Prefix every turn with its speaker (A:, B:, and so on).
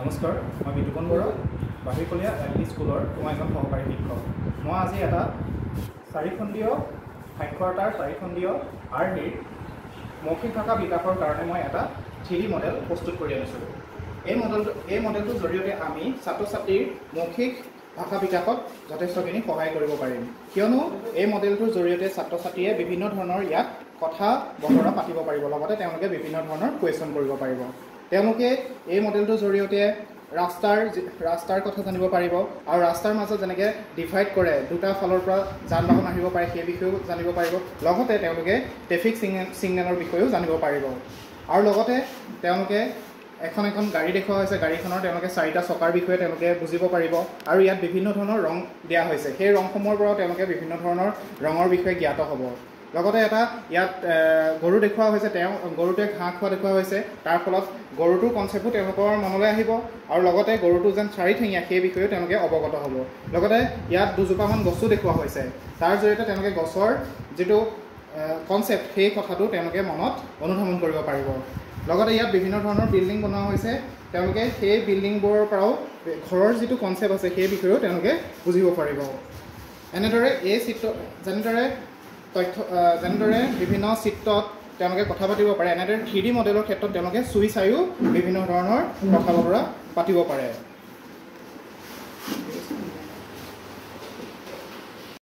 A: নমস্কাৰ, মই বিতুপন বৰা, বাহিৰকলীয়া LP স্কুলৰ মই এজন সহকাৰী শিক্ষক। মই আজি এটা চাৰিখণ্ডীয় সাক্ষৰতাৰ চাৰিখণ্ডীয় আৰ্হিৰ মৌখিক ভাষা বিকাশৰ কাৰণে মই এটা 3D মডেল প্ৰস্তুত কৰি আনিছোঁ। এই মডেলটোৰ জৰিয়তে আমি ছাত্ৰ ছাত্ৰীৰ মৌখিক ভাষা বিকাশত যথেষ্টখিনি সহায় কৰিব পাৰিম, কিয়নো এই মডেলটোৰ জৰিয়তে ছাত্ৰ ছাত্ৰীয়ে বিভিন্ন ধৰণৰ ইয়াত কথা বতৰা পাতিব পাৰিব, লগতে তেওঁলোকে বিভিন্ন ধৰণৰ কুৱেশ্যন কৰিব পাৰিব। তেওঁলোকে এই মডেলটোৰ জৰিয়তে ৰাস্তাৰ কথা জানিব পাৰিব আৰু ৰাস্তাৰ মাজত যেনেকৈ ডিভাইড কৰে দুটা ফালৰ পৰা যান বাহন আহিব পাৰে সেই বিষয়েও জানিব পাৰিব, লগতে তেওঁলোকে ট্ৰেফিক ছিগনেলৰ বিষয়েও জানিব পাৰিব। আৰু লগতে তেওঁলোকে এখন গাড়ী দেখুওৱা হৈছে, গাড়ীখনৰ তেওঁলোকে 4টা চকাৰ বিষয়ে তেওঁলোকে বুজিব পাৰিব আৰু ইয়াত বিভিন্ন ধৰণৰ ৰং দিয়া হৈছে, সেই ৰংসমূহৰ পৰাও তেওঁলোকে বিভিন্ন ধৰণৰ ৰঙৰ বিষয়ে জ্ঞাত হ'ব। লগতে এটা ইয়াত গৰু দেখুওৱা হৈছে, গৰুটোৱে ঘাঁহ খোৱা দেখুওৱা হৈছে, তাৰ ফলত গৰুটোৰ কনচেপ্টটো তেওঁলোকৰ মনলৈ আহিব আৰু লগতে গৰুটো যেন চাৰিঠেঙীয়া সেই বিষয়েও তেওঁলোকে অৱগত হ'ব। লগতে ইয়াত দুজোপামান গছো দেখুওৱা হৈছে, তাৰ জৰিয়তে তেওঁলোকে গছৰ যিটো কনচেপ্ট সেই কথাটো তেওঁলোকে মনত অনুধাৱন কৰিব পাৰিব। লগতে ইয়াত বিভিন্ন ধৰণৰ বিল্ডিং বনোৱা হৈছে, তেওঁলোকে সেই বিল্ডিংবোৰৰ পৰাও ঘৰৰ যিটো কনচেপ্ট আছে সেই বিষয়েও তেওঁলোকে বুজিব পাৰিব। এনেদৰে যেনেদৰে বিভিন্ন চিত্ৰত তেওঁলোকে কথা পাতিব পাৰে, এনেদৰে 3D মডেলৰ ক্ষেত্ৰত তেওঁলোকে চুই চাইও বিভিন্ন ধৰণৰ কথা বতৰা পাতিব পাৰে।